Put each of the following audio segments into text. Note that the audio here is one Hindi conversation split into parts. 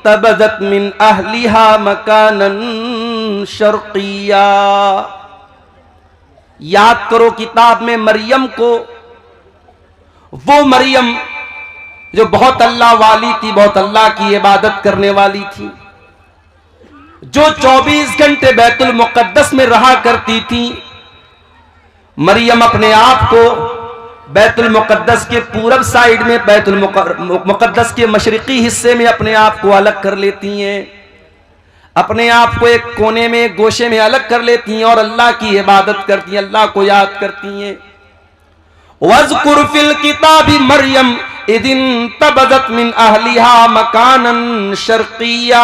तबज़त मिन अहलिहा मकानन शर्क़िया। याद करो किताब में मरियम को, वो मरियम जो बहुत अल्लाह वाली थी, बहुत अल्लाह की इबादत करने वाली थी, जो 24 घंटे बैतुल मुक़द्दस में रहा करती थी। मरियम अपने आप को बैतुल मुक़द्दस के पूरब साइड में, बैतुल मुक़द्दस के मशरिकी हिस्से में अपने आप को अलग कर लेती हैं, अपने आप को एक कोने में, एक गोशे में अलग कर लेती हैं और अल्लाह की इबादत करती हैं, अल्लाह को याद करती हैं। वज़कुर फिल किताबी मरियम इदिन तबज़त मिन अहलिहा मकानन शर्क़िया।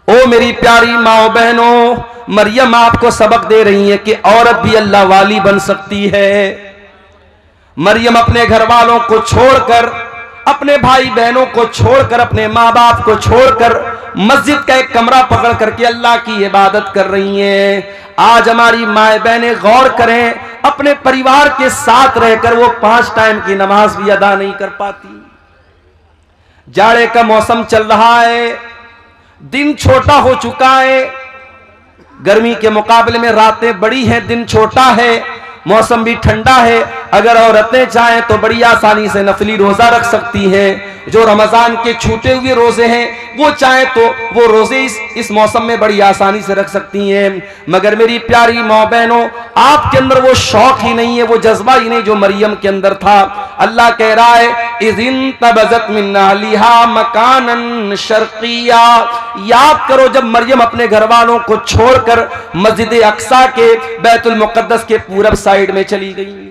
ओ मेरी प्यारी माओ बहनों, मरियम आपको सबक दे रही है कि औरत भी अल्लाह वाली बन सकती है। मरियम अपने घर वालों को छोड़कर, अपने भाई बहनों को छोड़कर, अपने माँ बाप को छोड़कर मस्जिद का एक कमरा पकड़ करके अल्लाह की इबादत कर रही हैं। आज हमारी माए बहनें गौर करें, अपने परिवार के साथ रहकर वो 5 टाइम की नमाज भी अदा नहीं कर पाती। जाड़े का मौसम चल रहा है, दिन छोटा हो चुका है, गर्मी के मुकाबले में रातें बड़ी हैं, दिन छोटा है, मौसम भी ठंडा है। अगर औरतें चाहें तो बड़ी आसानी से नफली रोजा रख सकती हैं। जो रमजान के छूटे हुए रोजे हैं वो चाहे तो वो रोजे इस मौसम में बड़ी आसानी से रख सकती हैं। मगर मेरी प्यारी माँ बहनों, आपके अंदर वो शौक ही नहीं है, वो जज्बा ही नहीं जो मरियम के अंदर था। अल्लाह कह रहा है इज़िन तबज़त मिन अहलिहा मकानन शर्क़िया। याद करो जब मरियम अपने घर वालों को छोड़कर मस्जिद अक्सा के, बैतुल मुक़द्दस के पूरब साइड में चली गई।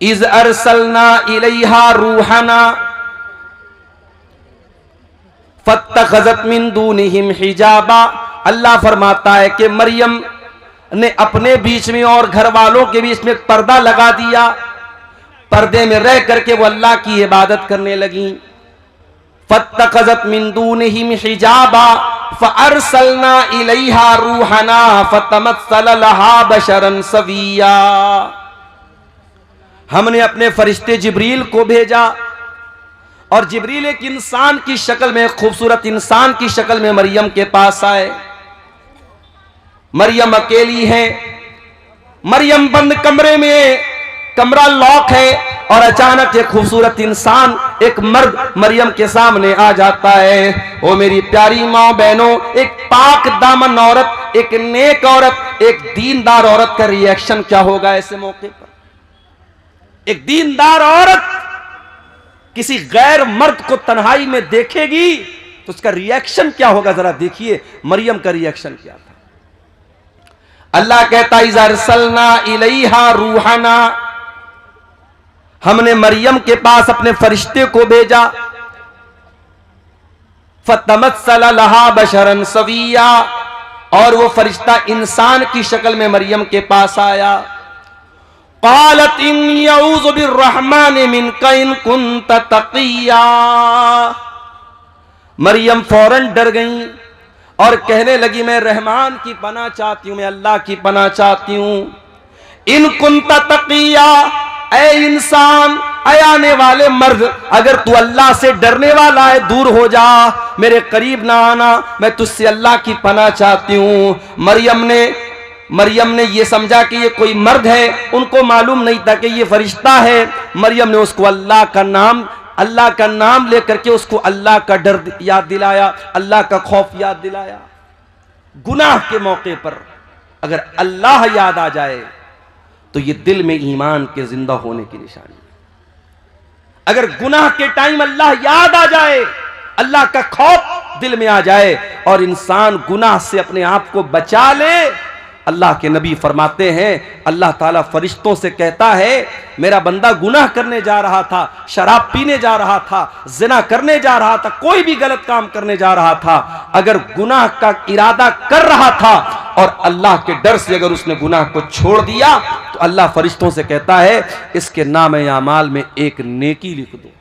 इज़ अरसलना इलैहा रूहना फत्तखज़त मिन दूनिहिम हिजाबा। अल्लाह फरमाता है कि मरियम ने अपने बीच में और घर वालों के बीच में पर्दा लगा दिया, पर्दे में रह करके वो अल्लाह की इबादत करने लगी। फत्तखज़त मिन दूनिहिम हिजाबा फअरसलना इलैहा रूहना फतमस्सल लहा बशरन सविया। हमने अपने फरिश्ते जिब्रील को भेजा और जिब्रील एक इंसान की शक्ल में, खूबसूरत इंसान की शक्ल में मरियम के पास आए। मरियम अकेली है, मरियम बंद कमरे में, कमरा लॉक है और अचानक एक खूबसूरत इंसान, एक मर्द मरियम के सामने आ जाता है। ओ मेरी प्यारी माँ बहनों, एक पाक दामन औरत, एक नेक औरत, एक दीनदार औरत का रिएक्शन क्या होगा ऐसे मौके पर? एक दीनदार औरत किसी गैर मर्द को तन्हाई में देखेगी तो उसका रिएक्शन क्या होगा? जरा देखिए मरियम का रिएक्शन क्या था। अल्लाह कहता इज़ अरसलना इलैहा रूहना, हमने मरियम के पास अपने फरिश्ते को भेजा। फतमस्सल लहा बशरन सविया, और वो फरिश्ता इंसान की शक्ल में मरियम के पास आया। क़ालत इन्नी अऊज़ु बिर्रहमानि मिनका इन कुन्त तक़िया। मरियम फौरन डर गई और कहने लगी मैं रहमान की पनाह चाहती हूं, मैं अल्लाह की पनाह चाहती हूं। इन कुन्त तक़िया, ऐ इंसान, ऐ आने वाले मर्द, अगर तू अल्लाह से डरने वाला है दूर हो जा, मेरे करीब ना आना, मैं तुझसे अल्लाह की पनाह चाहती हूं। मरियम ने ये समझा कि ये कोई मर्द है, उनको मालूम नहीं था कि ये फरिश्ता है। मरियम ने उसको अल्लाह का नाम लेकर के उसको अल्लाह का डर याद दिलाया, अल्लाह का खौफ याद दिलाया। गुनाह के मौके पर अगर अल्लाह याद आ जाए तो ये दिल में ईमान के जिंदा होने की निशानी। अगर गुनाह के टाइम अल्लाह याद आ जाए, अल्लाह का खौफ दिल में आ जाए और इंसान गुनाह से अपने आप को बचा ले, अल्लाह के नबी फरमाते हैं अल्लाह ताला फरिश्तों से कहता है मेरा बंदा गुनाह करने जा रहा था, शराब पीने जा रहा था, जिना करने जा रहा था, कोई भी गलत काम करने जा रहा था, अगर गुनाह का इरादा कर रहा था और अल्लाह के डर से अगर उसने गुनाह को छोड़ दिया तो अल्लाह फरिश्तों से कहता है इसके नाम आमाल में एक नेकी लिख दो।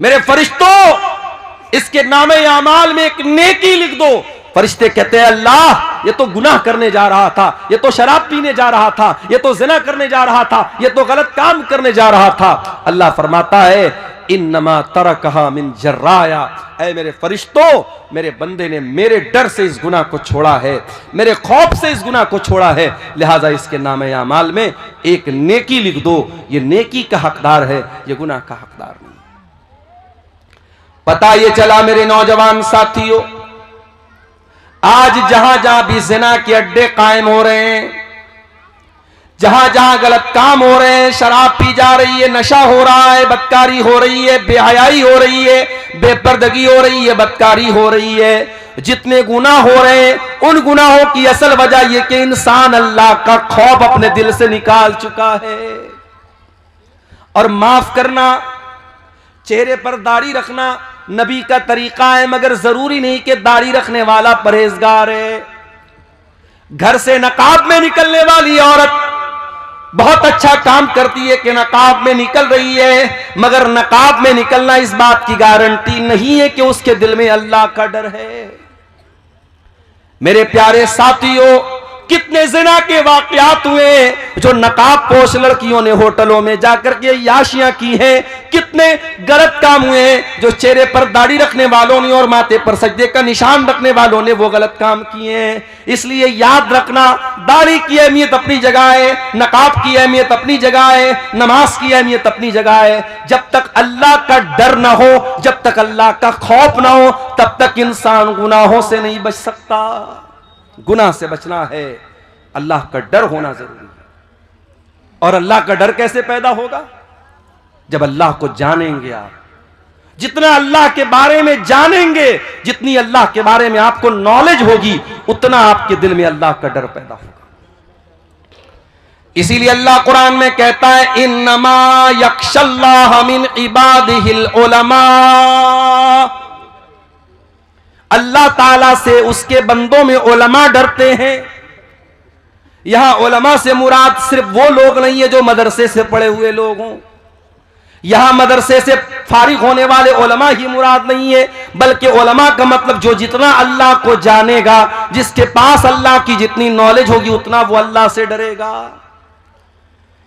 मेरे फरिश्तों, इसके नाम आमाल में एक नेकी लिख दो। फरिश्ते कहते हैं अल्लाह ये तो गुनाह करने जा रहा था, ये तो शराब पीने जा रहा था, ये तो ज़िना करने जा रहा था, ये तो गलत काम करने जा रहा था। अल्लाह फरमाता है इन्नमा तरकहा मिन जर्राया, ऐ मेरे फरिश्तों, मेरे बंदे ने मेरे डर से इस गुनाह को छोड़ा है, मेरे खौफ से इस गुनाह को छोड़ा है, लिहाजा इसके नामे अमाल में एक नेकी लिख दो। ये नेकी का हकदार है, ये गुनाह का हकदार नहीं। पता ये चला मेरे नौजवान साथियों, आज जहां जहां भी ज़िना के अड्डे कायम हो रहे हैं, जहां जहां गलत काम हो रहे हैं, शराब पी जा रही है, नशा हो रहा है, बदकारी हो रही है, बेहयाई हो रही है, बेपर्दगी हो रही है, बदकारी हो रही है, जितने गुनाह हो रहे हैं, उन गुनाहों की असल वजह यह कि इंसान अल्लाह का खौफ अपने दिल से निकाल चुका है। और माफ करना, चेहरे पर दाढ़ी रखना नबी का तरीका है, मगर जरूरी नहीं कि दाढ़ी रखने वाला परहेजगार है। घर से नकाब में निकलने वाली औरत बहुत अच्छा काम करती है कि नकाब में निकल रही है, मगर नकाब में निकलना इस बात की गारंटी नहीं है कि उसके दिल में अल्लाह का डर है। मेरे प्यारे साथियों, कितने ज़िना के वाक़यात हुए जो नकाब पोश लड़कियों ने होटलों में जाकर के याशियां की हैं, कितने गलत काम हुए हैं जो चेहरे पर दाढ़ी रखने वालों ने और माथे पर सजदे का निशान रखने वालों ने वो गलत काम किए हैं। इसलिए याद रखना, दाढ़ी की अहमियत अपनी जगह है, नकाब की अहमियत अपनी जगह है, नमाज की अहमियत अपनी जगह है। जब तक अल्लाह का डर ना हो, जब तक अल्लाह का खौफ ना हो, तब तक इंसान गुनाहों से नहीं बच सकता। गुनाह से बचना है, अल्लाह का डर होना जरूरी है। और अल्लाह का डर कैसे पैदा होगा? जब अल्लाह को जानेंगे आप। जितना अल्लाह के बारे में जानेंगे, जितनी अल्लाह के बारे में आपको नॉलेज होगी, उतना आपके दिल में अल्लाह का डर पैदा होगा। इसीलिए अल्लाह कुरान में कहता है इन्नमा यख्शल्लाह मिन इबादिहिल उलमा, अल्लाह ताला से उसके बंदों में उलमा डरते हैं। यहां उलमा से मुराद सिर्फ वो लोग नहीं है जो मदरसे से पढ़े हुए लोग हों, यहां मदरसे से फारिग होने वाले उलमा ही मुराद नहीं है, बल्कि उलमा का मतलब जो जितना अल्लाह को जानेगा, जिसके पास अल्लाह की जितनी नॉलेज होगी, उतना वो अल्लाह से डरेगा।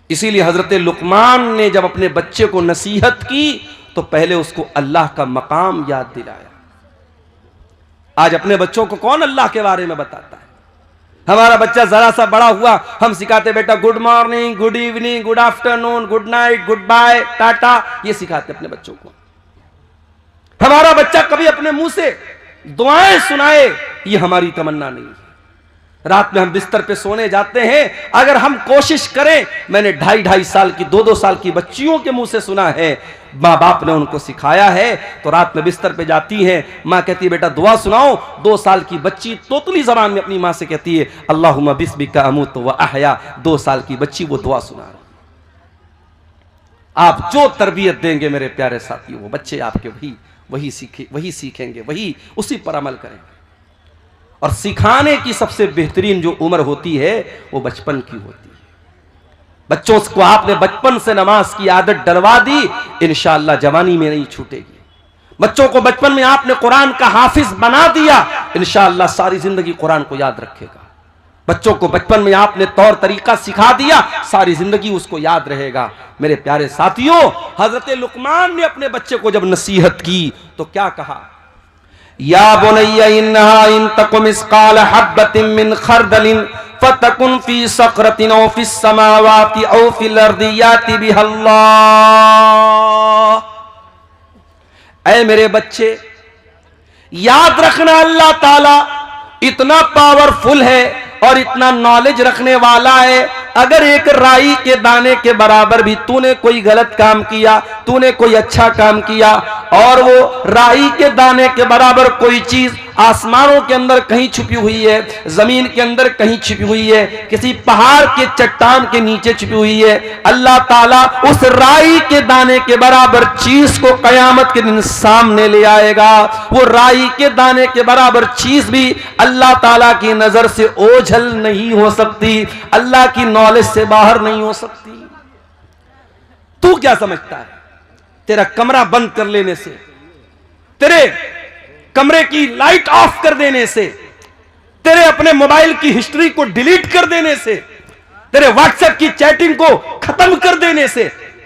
इसीलिए हजरत लुकमान ने जब अपने बच्चे को नसीहत की तो पहले उसको अल्लाह का मकाम याद दिलाया। आज अपने बच्चों को कौन अल्लाह के बारे में बताता है? हमारा बच्चा जरा सा बड़ा हुआ, हम सिखाते बेटा good morning, good evening, good afternoon, good night, good bye, tata, ये सिखाते अपने बच्चों को। हमारा बच्चा कभी अपने मुंह से दुआएं सुनाए, ये हमारी तमन्ना नहीं है। रात में हम बिस्तर पे सोने जाते हैं, अगर हम कोशिश करें, मैंने 2.5 साल की 2-2 साल की बच्चियों के मुंह से सुना है, माँ बाप ने उनको सिखाया है, तो रात में बिस्तर पे जाती हैं, माँ कहती है बेटा दुआ सुनाओ। 2 साल की बच्ची तोतली जबान में अपनी माँ से कहती है अल्लाहुम्मा बिस्मिका अमूतु व अहया। 2 साल की बच्ची वो दुआ सुना रही। आप जो तरबियत देंगे मेरे प्यारे साथियों, वो बच्चे आपके वही सीखेंगे, वही उसी पर अमल करेंगे। और सिखाने की सबसे बेहतरीन जो उम्र होती है वो बचपन की होती है। बच्चों को आपने बचपन से नमाज की आदत डलवा दी, इंशाअल्लाह जवानी में नहीं छूटेगी। बच्चों को बचपन में आपने कुरान का हाफिज बना दिया, इंशाअल्लाह सारी जिंदगी कुरान को याद रखेगा। बच्चों को बचपन में आपने तौर तरीका सिखा दिया, सारी जिंदगी उसको याद रहेगा। मेरे प्यारे साथियों, हजरत लुकमान ने अपने बच्चे को जब नसीहत की तो क्या कहा? या बुनय्या इन्नहा इन तक मिस्काल हब्बतिन मिन खरदलिन फतकुन फी सक़रतिन औ फिस समावाति औ फिल अर्दि याति बिहल्लाह। ऐ मेरे बच्चे, याद रखना अल्लाह ताला इतना पावरफुल है और इतना नॉलेज रखने वाला है। अगर एक राई के दाने के बराबर भी तूने कोई गलत काम किया, तूने कोई अच्छा काम किया, और वो राई के दाने के बराबर कोई चीज आसमानों के अंदर कहीं छुपी हुई है, जमीन के अंदर कहीं छुपी हुई है, किसी पहाड़ के चट्टान के नीचे छुपी हुई है, अल्लाह ताला उस राई के दाने के बराबर चीज को कयामत के दिन सामने ले आएगा। वो राई के दाने के बराबर चीज भी अल्लाह ताला की नजर से ओझल नहीं हो सकती, अल्लाह की नॉलेज से बाहर नहीं हो सकती। तू क्या समझता है तेरा कमरा बंद कर लेने से, तेरे कमरे की लाइट ऑफ कर देने से तेरे अपने मोबाइल की हिस्ट्री को डिलीट कर देने से, तेरे व्हाट्सएप की चैटिंग को खत्म कर देने से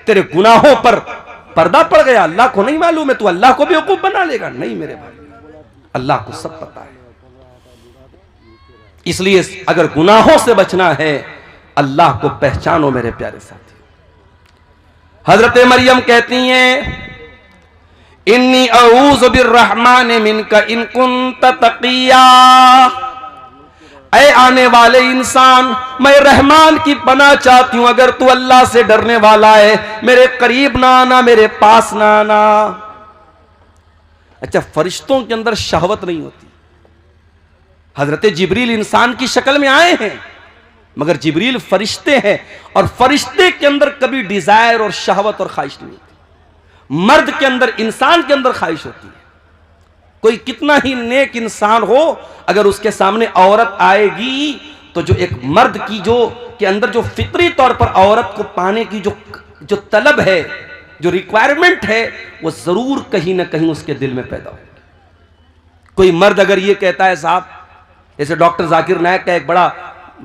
तेरे गुनाहों पर पर्दा पड़ गया। अल्लाह को नहीं मालूम है, तू अल्लाह को बेवकूफ बना लेगा? नहीं मेरे भाई, अल्लाह को सब पता है। इसलिए अगर गुनाहों से बचना है, अल्लाह को पहचानो मेरे प्यारे साथी। हजरत मरियम कहती हैं, इन्नी अऊज़ु बिर्रहमान मिनका इन कुन्त तक़िया। ऐ आने वाले इंसान, मैं रहमान की पनाह चाहती हूं, अगर तू अल्लाह से डरने वाला है, मेरे करीब ना आना, मेरे पास ना आना। अच्छा, फरिश्तों के अंदर शहवत नहीं होती। हजरत जिब्रील इंसान की शक्ल में आए हैं, मगर जिब्रील फरिश्ते हैं, और फरिश्ते के अंदर कभी डिजायर और शहवत और ख्वाहिश नहीं होती। मर्द के अंदर, इंसान के अंदर ख्वाहिश होती है। कोई कितना ही नेक इंसान हो, अगर उसके सामने औरत आएगी तो जो एक मर्द की जो के अंदर जो फितरी तौर पर औरत को पाने की जो तलब है, जो रिक्वायरमेंट है, वो जरूर कहीं ना कहीं उसके दिल में पैदा हो। कोई मर्द अगर ये कहता है, साहब, जैसे डॉक्टर जाकिर नायक का एक बड़ा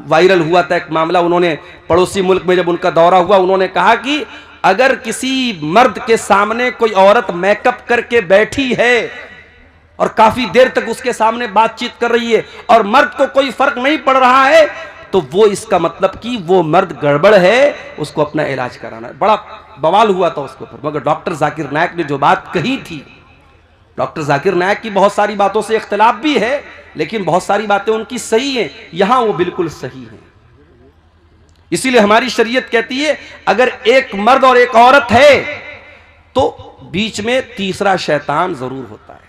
वायरल हुआ था एक मामला, उन्होंने पड़ोसी मुल्क में जब उनका दौरा हुआ, उन्होंने कहा कि अगर किसी मर्द के सामने कोई औरत मेकअप करके बैठी है और काफी देर तक उसके सामने बातचीत कर रही है और मर्द को कोई फर्क नहीं पड़ रहा है, तो वो इसका मतलब कि वो मर्द गड़बड़ है, उसको अपना इलाज कराना है। बड़ा बवाल हुआ था उसके ऊपर। मगर डॉक्टर जाकिर नायक ने जो बात कही थी, डॉक्टर जाकिर नायक की बहुत सारी बातों से इख्तिलाफ भी है, लेकिन बहुत सारी बातें उनकी सही हैं, यहां वो बिल्कुल सही है। इसीलिए हमारी शरीयत कहती है, अगर एक मर्द और एक औरत है तो बीच में तीसरा शैतान जरूर होता है।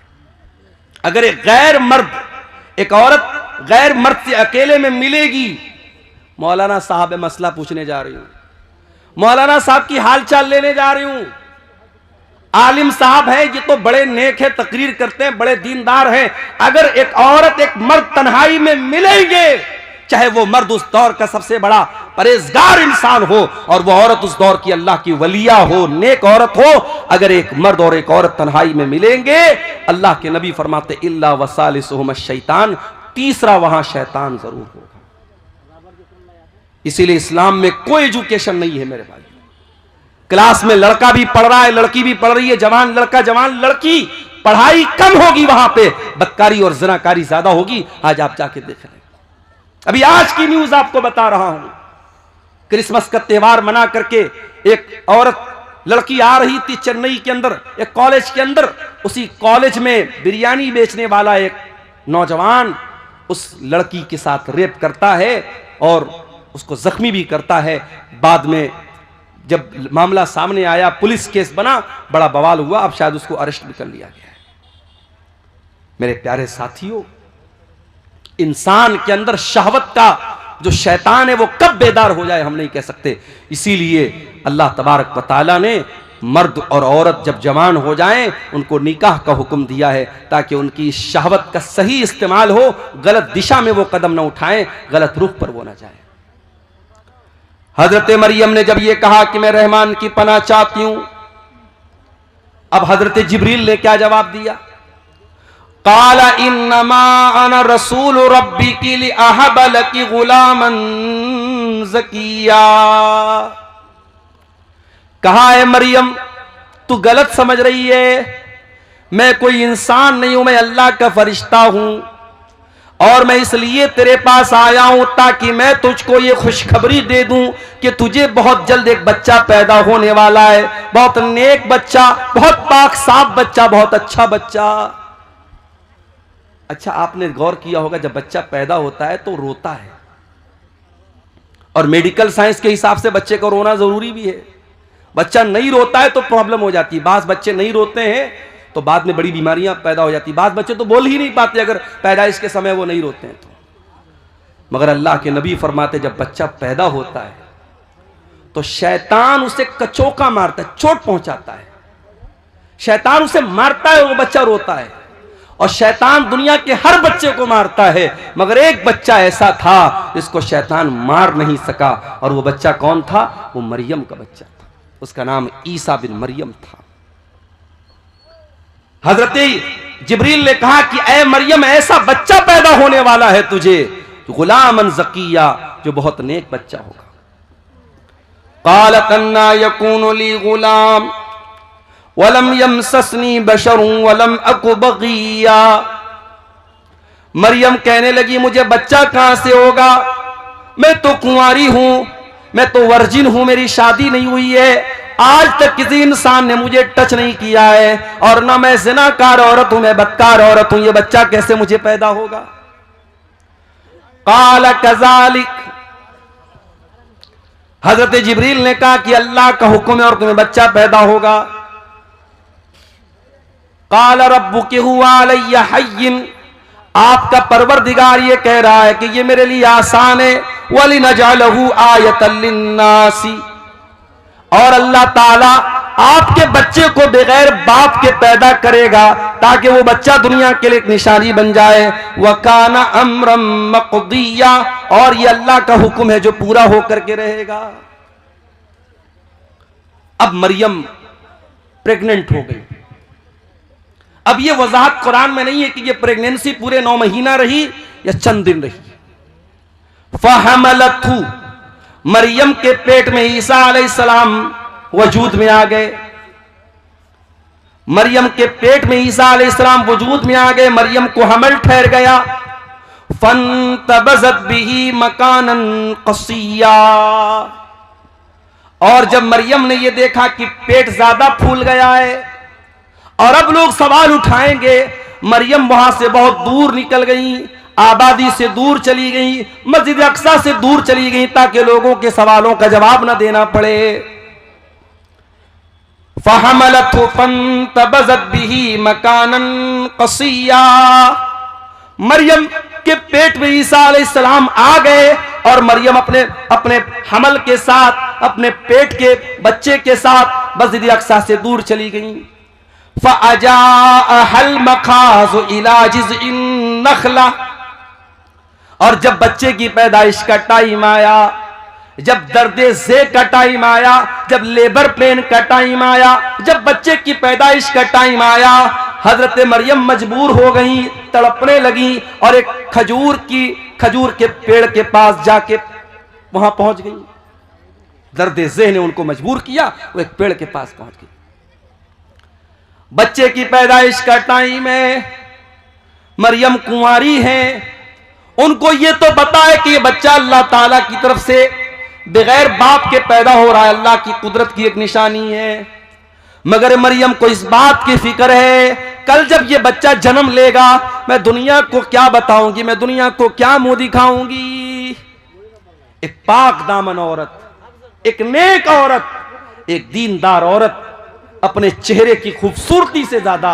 अगर एक गैर मर्द, एक औरत गैर मर्द से अकेले में मिलेगी, मौलाना साहब मसला पूछने जा रही हूं, मौलाना साहब की हालचाल लेने जा रही हूं, आलिम साहब है, ये तो बड़े नेक है, तकरीर करते हैं, बड़े दीनदार हैं, अगर एक औरत एक मर्द तन्हाई में मिलेंगे, चाहे वो मर्द उस दौर का सबसे बड़ा परहेजगार इंसान हो और वो औरत उस दौर की अल्लाह की वलिया हो, नेक औरत हो, अगर एक मर्द और एक औरत तन्हाई में मिलेंगे, अल्लाह के नबी फरमाते इल्ला वसालिसुहुम शैतान, तीसरा वहां शैतान जरूर होगा। इसीलिए इस्लाम में कोई एजुकेशन नहीं है मेरे भाई। क्लास में लड़का भी पढ़ रहा है, लड़की भी पढ़ रही है, जवान लड़का जवान लड़की, पढ़ाई कम होगी, वहां पे बदकारी और ज़नाकारी ज्यादा होगी। आज आप जाके देख रहे हैं, अभी आज की न्यूज आपको बता रहा हूं, क्रिसमस का त्योहार मना करके एक औरत लड़की आ रही थी चेन्नई के अंदर, एक कॉलेज के अंदर, उसी कॉलेज में बिरयानी बेचने वाला एक नौजवान उस लड़की के साथ रेप करता है और उसको जख्मी भी करता है। बाद में जब मामला सामने आया, पुलिस केस बना, बड़ा बवाल हुआ, अब शायद उसको अरेस्ट भी कर लिया गया है। मेरे प्यारे साथियों, इंसान के अंदर शहवत का जो शैतान है वो कब बेदार हो जाए हम नहीं कह सकते। इसीलिए अल्लाह तबारक व तआला ने मर्द और औरत जब जवान हो जाएं, उनको निकाह का हुक्म दिया है ताकि उनकी शहवत का सही इस्तेमाल हो, गलत दिशा में वो कदम ना उठाएं, गलत रुख पर वो ना जाए। हजरत मरियम ने जब ये कहा कि मैं रहमान की पनाह चाहती हूं, अब हजरत जिब्रील ने क्या जवाब दिया? काला इन्नमा अना रसूल रब्बिकी लिअहब लकी गुलामन ज़किया। कहा है मरियम, तू गलत समझ रही है, मैं कोई इंसान नहीं हूं, मैं अल्लाह का फरिश्ता हूं और मैं इसलिए तेरे पास आया हूं ताकि मैं तुझको ये खुशखबरी दे दूं कि तुझे बहुत जल्द एक बच्चा पैदा होने वाला है, बहुत नेक बच्चा, बहुत पाक साफ बच्चा, बहुत अच्छा बच्चा। अच्छा, आपने गौर किया होगा जब बच्चा पैदा होता है तो रोता है, और मेडिकल साइंस के हिसाब से बच्चे को रोना जरूरी भी है। बच्चा नहीं रोता है तो प्रॉब्लम हो जाती है, बाज़ बच्चे नहीं रोते हैं तो बाद में बड़ी बीमारियां पैदा हो जाती, बाज़ बच्चे तो बोल ही नहीं पाते अगर पैदाइश के समय वो नहीं रोते हैं तो। मगर अल्लाह के नबी फरमाते जब बच्चा पैदा होता है तो शैतान उसे कचोका मारता है, चोट पहुंचाता है, शैतान उसे मारता है और वो बच्चा रोता है। और शैतान दुनिया के हर बच्चे को मारता है, मगर एक बच्चा ऐसा था जिसको शैतान मार नहीं सका, और वो बच्चा कौन था? वो मरियम का बच्चा था, उसका नाम ईसा बिन मरियम था। हजरत जिब्रील ने कहा कि ऐ मरियम, ऐसा बच्चा पैदा होने वाला है तुझे, गुलामन ज़किया, जो बहुत नेक बच्चा होगा। क़ालत अन्ना यकूनु ली गुलाम वलम यमससनी बशरुन वलम अकु बग़िया। मरियम कहने लगी, मुझे बच्चा कहां से होगा, मैं तो कुंवारी हूं, मैं तो वर्जिन हूं, मेरी शादी नहीं हुई है, आज तक किसी इंसान ने मुझे टच नहीं किया है, और ना मैं ज़िनाकार औरत हूं, मैं बदकार औरत हूं, ये बच्चा कैसे मुझे पैदा होगा। क़ाल कज़ालिक, हजरत जिब्रील ने कहा कि अल्लाह का हुक्म है और तुम्हें बच्चा पैदा होगा। क़ाल रब्बुकी हुवा अलैया हय्यिन, आपका परवरदिगार ये कह रहा है कि ये मेरे लिए आसान है, वलिनजअलहु आयतन लिन्नासी, और अल्लाह ताला आपके बच्चे को बगैर बाप के पैदा करेगा ताकि वो बच्चा दुनिया के लिए एक निशानी बन जाए। वकाना अम्रम मक़दिया, और ये अल्लाह का हुक्म है जो पूरा होकर के रहेगा। अब मरियम प्रेग्नेंट हो गई। अब ये वजाहत कुरान में नहीं है कि ये प्रेगनेंसी पूरे 9 महीना रही या चंद दिन रही। फहमलतहु, मरियम के पेट में ईसा अलैहिस्सलाम वजूद में आ गए। मरियम के पेट में ईसा अलैहिस्सलाम वजूद में आ गए, मरियम को हमल ठहर गया। फंतबज़त बिही मकानन क़सिया, और जब मरियम ने यह देखा कि पेट ज्यादा फूल गया है और अब लोग सवाल उठाएंगे, मरियम वहां से बहुत दूर निकल गई, आबादी से दूर चली गई, मस्जिद अक्सा से दूर चली गई ताकि लोगों के सवालों का जवाब न देना पड़े। फहमलतहु फंतबज़त बिही मकानन क़सिया, मरियम के पेट में ईसा अलैहिस्सलाम आ गए और मरियम अपने अपने हमल के साथ, अपने पेट के बच्चे के साथ मस्जिद अक्सा से दूर चली गई। फ़अजाअहल मखाज़ु इला जिज़इन नख़ला, और जब बच्चे की पैदाइश का टाइम आया, जब दर्दे ज़े का टाइम आया, जब लेबर पेन का टाइम आया, जब बच्चे की पैदाइश का टाइम आया, हजरत मरियम मजबूर हो गई, तड़पने लगी और एक खजूर के पेड़ के पास जाके वहां पहुंच गई। दर्दे ज़े ने उनको मजबूर किया, वो एक पेड़ के पास पहुंच गई। बच्चे की पैदाइश का टाइम है, मरियम कुंवारी हैं, उनको ये तो पता है कि ये बच्चा अल्लाह ताला की तरफ से बगैर बाप के पैदा हो रहा है, अल्लाह की कुदरत की एक निशानी है। मगर मरियम को इस बात की फिक्र है, कल जब ये बच्चा जन्म लेगा मैं दुनिया को क्या बताऊंगी, मैं दुनिया को क्या मुंह दिखाऊंगी। एक पाक दामन औरत, एक नेक औरत, एक दीनदार औरत अपने चेहरे की खूबसूरती से ज्यादा,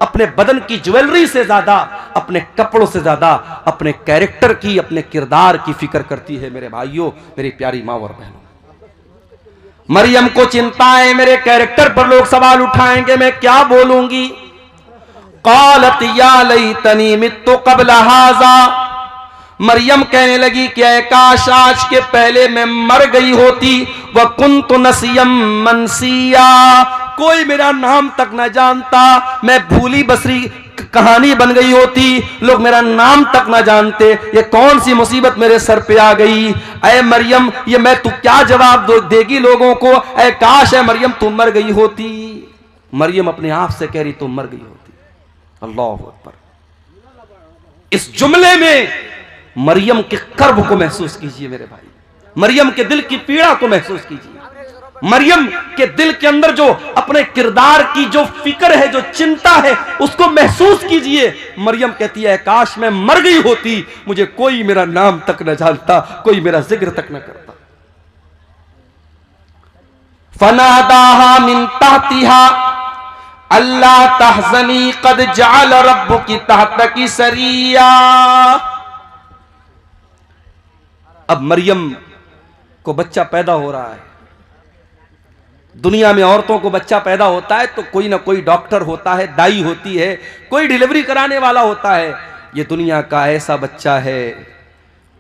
अपने बदन की ज्वेलरी से ज्यादा, अपने कपड़ों से ज्यादा अपने कैरेक्टर की, अपने किरदार की फिक्र करती है। मेरे भाइयों, मेरी प्यारी माँ और बहनों, मरियम को चिंता है मेरे कैरेक्टर पर लोग सवाल उठाएंगे, मैं क्या बोलूंगी। क़ालत या लैतनी मित्तु क़ब्ल हाज़ा, मरियम कहने लगी कि ऐ काश आज के पहले मैं मर गई होती। व कुन्तु नसियम मनसिया, कोई मेरा नाम तक न जानता, मैं भूली बसरी कहानी बन गई होती, लोग मेरा नाम तक न जानते। ये कौन सी मुसीबत मेरे सर पे आ गई। ऐ मरियम, ये मैं तू क्या जवाब देगी लोगों को। ऐ काश है मरियम तुम मर गई होती। मरियम अपने आप से कह रही तुम मर गई होती। अल्लाहु अकबर। इस जुमले में मरियम के कर्ब को महसूस कीजिए मेरे भाई, मरियम के दिल की पीड़ा को महसूस कीजिए। मरियम के दिल के अंदर जो अपने किरदार की जो फिक्र है, जो चिंता है, उसको महसूस कीजिए। मरियम कहती है काश मैं मर गई होती, मुझे कोई मेरा नाम तक न जानता, कोई मेरा जिक्र तक न करता। फनादाहा मिन तहतिहा अल्ला तहज़नी क़द जअल रब्बुकी तहतकी सरिया। अब मरियम को बच्चा पैदा हो रहा है। दुनिया में औरतों को बच्चा पैदा होता है तो कोई ना कोई डॉक्टर होता है, दाई होती है, कोई डिलीवरी कराने वाला होता है। ये दुनिया का ऐसा बच्चा है,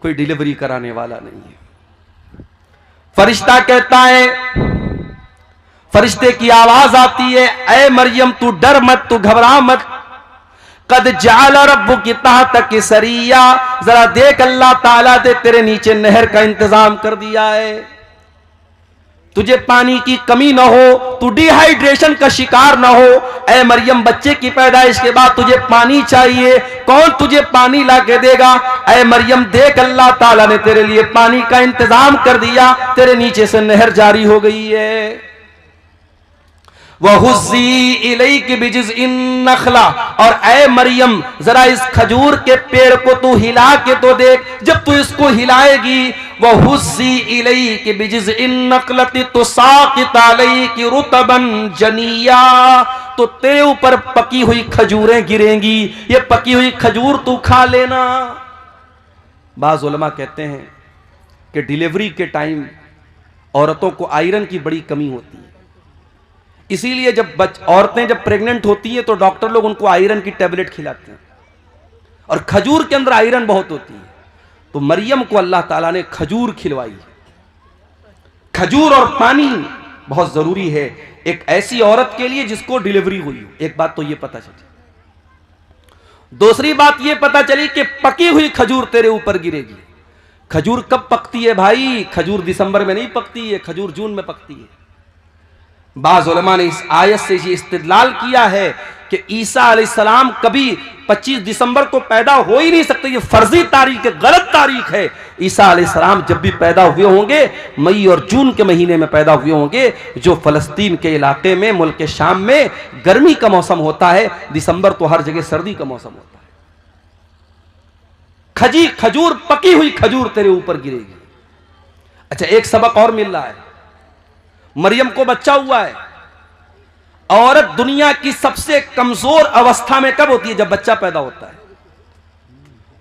कोई डिलीवरी कराने वाला नहीं है। फरिश्ता कहता है, फरिश्ते की आवाज आती है, ऐ मरियम तू डर मत, तू घबरा मत, कद जाल रब्बु की तहत सरिया, जरा देख अल्लाह ताला ने तेरे नीचे नहर का इंतजाम कर दिया है, तुझे पानी की कमी ना हो, तू डिहाइड्रेशन का शिकार ना हो। ऐ मरियम, बच्चे की पैदाइश के बाद तुझे पानी चाहिए, कौन तुझे पानी ला के देगा? ऐ मरियम देख, अल्लाह ताला ने तेरे लिए पानी का इंतजाम कर दिया, तेरे नीचे से नहर जारी हो गई है। वहुज़्ज़ी इलैकी बिजिज़्इन नख़ला, और ऐ मरियम जरा इस खजूर के पेड़ को तू हिला के तो देख, जब तू इसको हिलाएगी, वहुज़्ज़ी इलैकी बिजिज़्इन नख़लति तुसाक़ित अलैकी रुतबन जनिया, तो तेरे ऊपर पकी हुई खजूरें गिरेंगी, ये पकी हुई खजूर तू खा लेना। बाज़ उलमा कहते हैं कि डिलीवरी के टाइम औरतों को आयरन की बड़ी कमी होती है, इसीलिए जब औरतें जब प्रेग्नेंट होती हैं तो डॉक्टर लोग उनको आयरन की टेबलेट खिलाते हैं, और खजूर के अंदर आयरन बहुत होती है। तो मरियम को अल्लाह ताला ने खजूर खिलवाई। खजूर और पानी बहुत जरूरी है एक ऐसी औरत के लिए जिसको डिलीवरी हुई हो। एक बात तो ये पता चली। दूसरी बात ये पता चली कि पकी हुई खजूर तेरे ऊपर गिरेगी। खजूर कब पकती है भाई? खजूर दिसंबर में नहीं पकती है, खजूर जून में पकती है। बाज़ उलमा ने इस आयत से ये इस्तिदलाल किया है कि ईसा अलैहिस्सलाम कभी 25 दिसंबर को पैदा हो ही नहीं सकते, ये फर्जी तारीख है, गलत तारीख है। ईसा अलैहिस्सलाम जब भी पैदा हुए होंगे मई और जून के महीने में पैदा हुए होंगे, जो फलस्तीन के इलाके में मुल्क के शाम में गर्मी का मौसम होता है, दिसंबर तो हर जगह सर्दी का मौसम होता है। खजूर पकी हुई खजूर तेरे ऊपर गिरेगी। अच्छा, एक सबक और मिल रहा है। मरियम को बच्चा हुआ है। औरत दुनिया की सबसे कमजोर अवस्था में कब होती है? जब बच्चा पैदा होता है।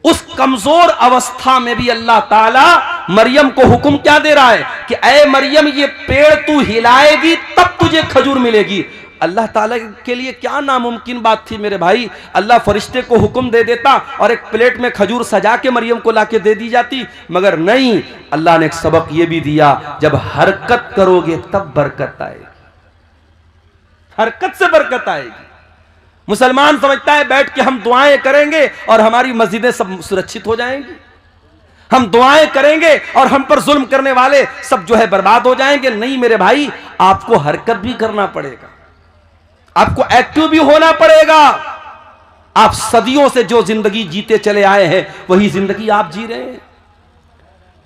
उस कमजोर अवस्था में भी अल्लाह ताला मरियम को हुक्म क्या दे रहा है कि ऐ मरियम, ये पेड़ तू हिलाएगी तब तुझे खजूर मिलेगी। अल्लाह ताला के लिए क्या नामुमकिन बात थी मेरे भाई। अल्लाह फरिश्ते को हुक्म दे देता और एक प्लेट में खजूर सजा के मरियम को लाके दे दी जाती, मगर नहीं, अल्लाह ने एक सबक ये भी दिया, जब हरकत करोगे तब बरकत आएगी। हरकत से बरकत आएगी। मुसलमान समझता है बैठ के हम दुआएं करेंगे और हमारी मस्जिदें सब सुरक्षित हो जाएंगी, हम दुआएं करेंगे और हम पर जुल्म करने वाले सब जो है बर्बाद हो जाएंगे। नहीं मेरे भाई, आपको हरकत भी करना पड़ेगा, आपको एक्टिव भी होना पड़ेगा। आप सदियों से जो जिंदगी जीते चले आए हैं वही जिंदगी आप जी रहे हैं।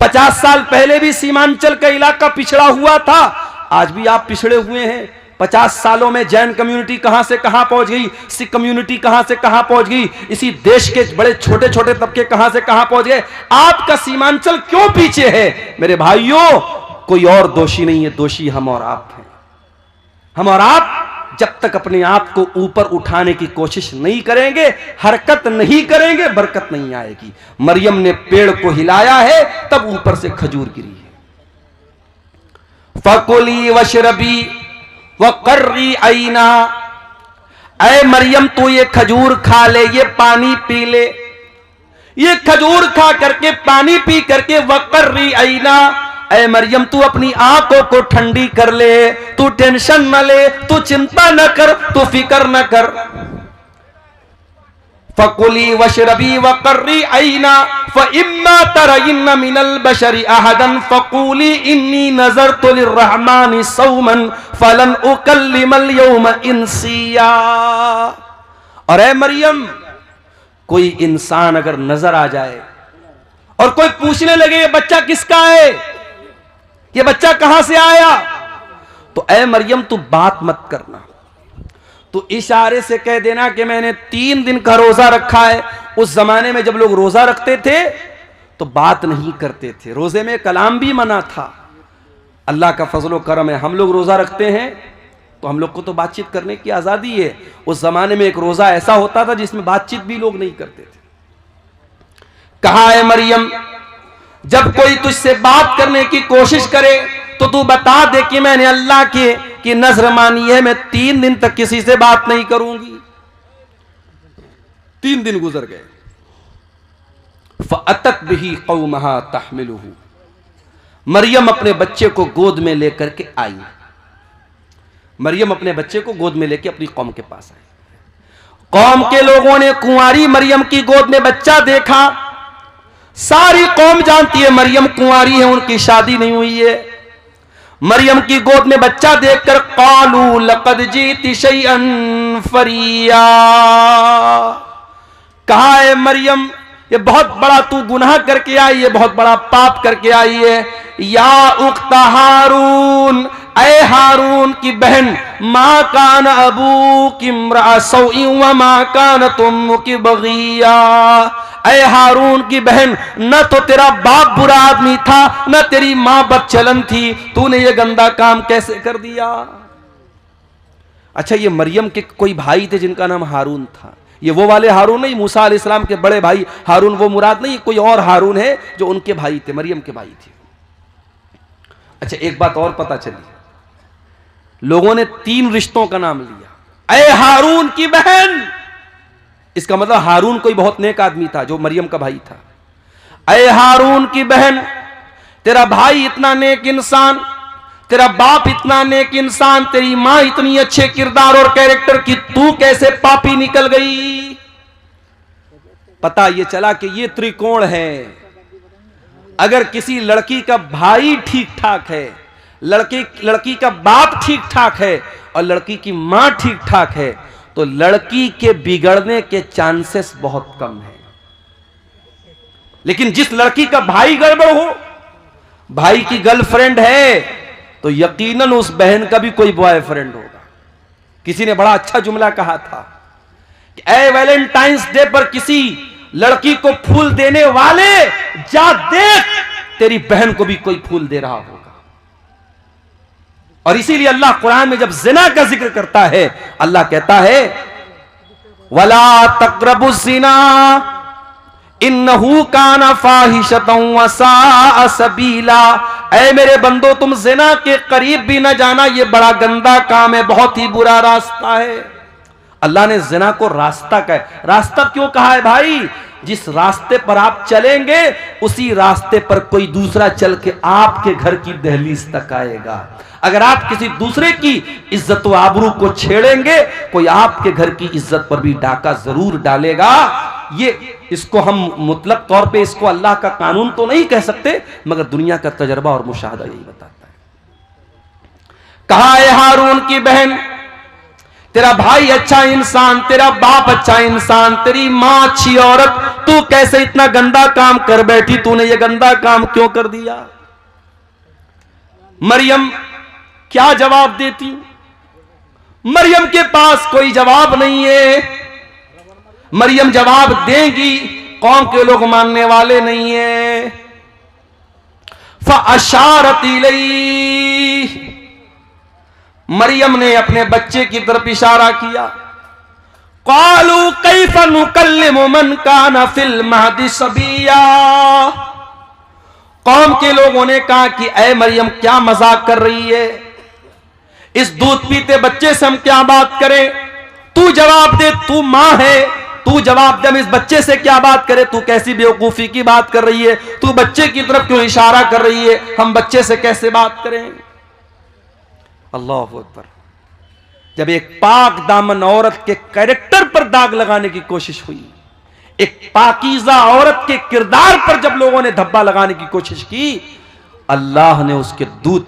50 साल पहले भी सीमांचल का इलाका पिछड़ा हुआ था, आज भी आप पिछड़े हुए हैं। 50 सालों में जैन कम्युनिटी कहां से कहां पहुंच गई, सिख कम्युनिटी कहां से कहां पहुंच गई, इसी देश के बड़े छोटे छोटे तबके कहां से कहां पहुंच गए। आपका सीमांचल क्यों पीछे है? मेरे भाइयों, कोई और दोषी नहीं है, दोषी हम और आप हैं। हम और आप जब तक अपने आप को ऊपर उठाने की कोशिश नहीं करेंगे, हरकत नहीं करेंगे, बरकत नहीं आएगी। मरियम ने पेड़ को हिलाया है तब ऊपर से खजूर गिरी है। फकुली वशरबी वकर्री आईना, ऐ मरियम तू ये खजूर खा ले, ये पानी पी ले, ये खजूर खा करके पानी पी करके वकर्री आईना, ऐ मरियम तू अपनी आंखों को ठंडी कर ले, तू टेंशन न ले, तू चिंता न कर, तू फिक्र न कर। फकुली वशरबी वकर्री आईना फइम्मा तरयिन्ना मिनल बशरी अहदन फकुली इन्नी नज़रतु लिर्रहमानि सौमन फलन उकल्लिमल यौम इंसिया। और ऐ मरियम, कोई इंसान अगर नजर आ जाए और कोई पूछने लगे ये बच्चा किसका है, ये बच्चा कहां से आया, तो ऐ मरियम तू बात मत करना, तो इशारे से कह देना कि मैंने 3 दिन का रोजा रखा है। उस जमाने में जब लोग रोजा रखते थे तो बात नहीं करते थे, रोजे में कलाम भी मना था। अल्लाह का फजलो करम है, हम लोग रोजा रखते हैं तो हम लोग को तो बातचीत करने की आजादी है। उस जमाने में एक रोजा ऐसा होता था जिसमें बातचीत भी लोग नहीं करते थे। कहा है मरियम, जब कोई तुझसे बात करने की कोशिश करे तो तू बता दे कि मैंने अल्लाह की नजर मानी है, मैं 3 दिन तक किसी से बात नहीं करूंगी। 3 दिन गुजर गए। फअतत बिही कौमहा तहमिलुहु, मरियम अपने बच्चे को गोद में लेकर के आई। मरियम अपने बच्चे को गोद में लेकर अपनी कौम के पास आई। कौम के लोगों ने कुंवारी मरियम की गोद में बच्चा देखा। सारी कौम जानती है मरियम कुंवारी है, उनकी शादी नहीं हुई है। मरियम की गोद में बच्चा देखकर क़ालू लक़द जीति शैअन फ़रिया, कहा है मरियम ये बहुत बड़ा तू गुनाह करके आई है, बहुत बड़ा पाप करके आई है। या उख्ता हारून, ऐ हारून की बहन, माँ कान अबू की इम्रा सौई व माँ कान तुम की बगिया, ऐ हारून की बहन, न तो तेरा बाप बुरा आदमी था न तेरी माँ बदचलन थी, तूने ये गंदा काम कैसे कर दिया। अच्छा, ये मरियम के कोई भाई थे जिनका नाम हारून था। ये वो वाले हारून नहीं, मूसा अलैहिस्सलाम के बड़े भाई हारून वो मुराद नहीं, कोई और हारून है जो उनके भाई थे, मरियम के भाई थे। अच्छा, एक बात और पता चली, लोगों ने 3 रिश्तों का नाम लिया। ऐ हारून की बहन, इसका मतलब हारून कोई बहुत नेक आदमी था जो मरियम का भाई था। ऐ हारून की बहन, तेरा भाई इतना नेक इंसान, तेरा बाप इतना नेक इंसान, तेरी मां इतनी अच्छे किरदार और कैरेक्टर की, तू कैसे पापी निकल गई। पता ये चला कि ये त्रिकोण है। अगर किसी लड़की का भाई ठीक ठाक है, लड़की का बाप ठीक ठाक है और लड़की की मां ठीक ठाक है, तो लड़की के बिगड़ने के चांसेस बहुत कम है। लेकिन जिस लड़की का भाई गड़बड़ हो, भाई की गर्लफ्रेंड है, तो यकीनन उस बहन का भी कोई बॉयफ्रेंड होगा। किसी ने बड़ा अच्छा जुमला कहा था कि ऐ वैलेंटाइंस डे पर किसी लड़की को फूल देने वाले, जा देख तेरी बहन को भी कोई फूल दे रहा होगा। और इसीलिए अल्लाह कुरान में जब जिना का जिक्र करता है, अल्लाह कहता है वला तक़रबुज़ ज़िना इन्नहु काना फ़ाहिशतन व साअ सबीला। ऐ मेरे बंदो, तुम जिना के करीब भी न जाना, ये बड़ा गंदा काम है, बहुत ही बुरा रास्ता है। अल्लाह ने जिना को रास्ता कहा। रास्ता क्यों कहा है भाई? जिस रास्ते पर आप चलेंगे उसी रास्ते पर कोई दूसरा चल के आपके घर की दहलीज तक आएगा। अगर आप किसी दूसरे की इज्जत व आबरू को छेड़ेंगे, कोई आपके घर की इज्जत पर भी डाका जरूर डालेगा। ये इसको हम मुतलक तौर पे इसको अल्लाह का कानून तो नहीं कह सकते, मगर दुनिया का तजर्बा और मुशाहदा यही बताता है। कहा है हारून की बहन, तेरा भाई अच्छा इंसान, तेरा बाप अच्छा इंसान, तेरी मां अच्छी औरत, तू कैसे इतना गंदा काम कर बैठी, तूने ये गंदा काम क्यों कर दिया। मरियम क्या जवाब देती? मरियम के पास कोई जवाब नहीं है। मरियम जवाब देंगी, कौम के लोग मानने वाले नहीं है। फ़अशारत इलैहि, मरियम ने अपने बच्चे की तरफ इशारा किया। क़ालू कैफ़ नुकल्लिमु मन काना फ़िल महदी सबिया। कौम के लोगों ने कहा कि ऐ मरियम, क्या मजाक कर रही है, इस दूध पीते बच्चे से हम क्या बात करें, तू जवाब दे, तू मां है, तू जवाब दे, हम इस बच्चे से क्या बात करें, तू कैसी बेवकूफी की बात कर रही है, तू बच्चे की तरफ क्यों इशारा कर रही है, हम बच्चे से कैसे बात करें। अल्लाह अकबर। जब एक पाक दामन औरत के कैरेक्टर पर दाग लगाने की कोशिश हुई, एक पाकीज़ा औरत के किरदार पर जब लोगों ने धब्बा लगाने की कोशिश की, अल्लाह ने उसके दूध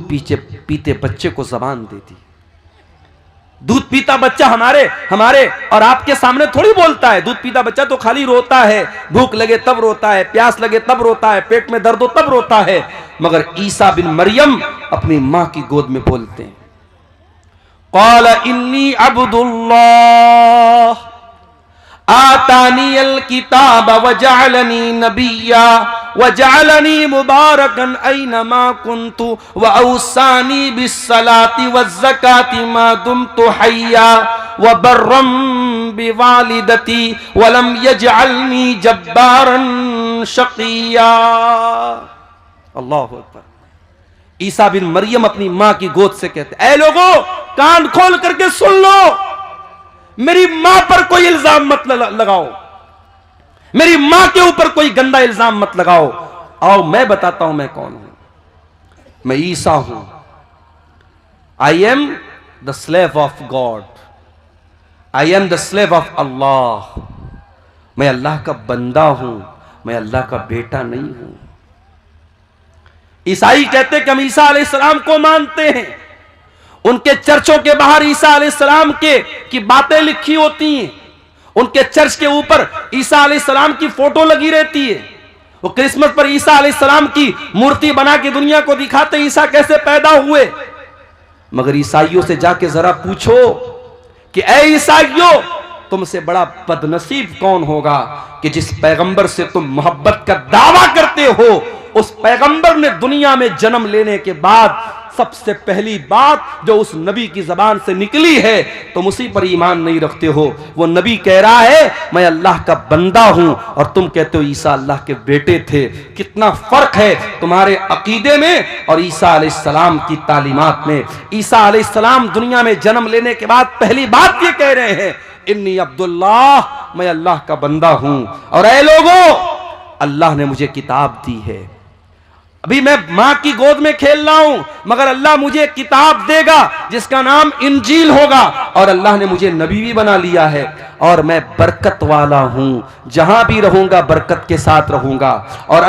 पीते बच्चे को जबान दे दी। दूध पीता बच्चा हमारे और आपके सामने थोड़ी बोलता है। दूध पीता बच्चा तो खाली रोता है, भूख लगे तब रोता है, प्यास लगे तब रोता है, पेट में दर्द हो तब रोता है। मगर ईसा बिन मरियम अपनी मां की गोद में बोलते हैं। क़ाल इन्नी अब्दुल्लाह आतानियल किताब वजअलनी नबिय्या वजअलनी मुबारकन ऐनमा कुन्तु वऔसानी बिस्सलाति वज़्ज़काति मा दुम्तु हय्या वबर्रम बिवालिदती वलम यजअलनी जब्बारन शक़िय्या। अल्लाहु अकबर। ईसा बिन मरियम अपनी मां की गोद से कहते, ऐ लोगों, कान खोल करके सुन लो, मेरी मां पर कोई इल्जाम मत लगाओ, मेरी मां के ऊपर कोई गंदा इल्जाम मत लगाओ। आओ मैं बताता हूं मैं कौन हूं। मैं ईसा हूं। I am the slave of God. I am the slave of Allah, मैं अल्लाह का बंदा हूं, मैं अल्लाह का बेटा नहीं हूं। ईसाई कहते कि हम ईसा अलैहिस्सलाम को मानते हैं, उनके चर्चों के बाहर ईसा अलैहिस्सलाम की बातें लिखी होती हैं, उनके चर्च के ऊपर ईसा अलैहिस्सलाम की फोटो लगी रहती है, वो क्रिसमस पर ईसा अलैहिस्सलाम की मूर्ति बना के दुनिया को दिखाते ईसा कैसे पैदा हुए। मगर ईसाइयों से जाके जरा पूछो कि ऐ ईसाइयों, तुमसे बड़ा बदनसीब कौन होगा कि जिस पैगंबर से तुम मोहब्बत का दावा करते हो, उस पैगंबर ने दुनिया में जन्म लेने के बाद सबसे पहली बात जो उस नबी की जबान से निकली है तुम उसी पर ईमान नहीं रखते हो। वो नबी कह रहा है मैं अल्लाह का बंदा हूं और तुम कहते हो ईसा अल्लाह के बेटे थे। कितना फर्क है तुम्हारे अकीदे में और ईसा अलैहिस्सलाम की तालीमात में। ईसा अलैहिस्सलाम दुनिया में जन्म लेने के बाद पहली बात ये कह रहे हैं इन्नी अब्दुल्लाह, मैं अल्लाह का बंदा हूं और ऐ लोगों, अल्लाह ने मुझे किताब दी है। अभी मैं मां की गोद में खेल रहा हूं, मगर अल्लाह मुझे किताब देगा जिसका नाम इंजील होगा और अल्लाह ने मुझे नबी भी बना लिया है और मैं बरकत वाला हूं, जहां भी रहूंगा बरकत के साथ रहूंगा। और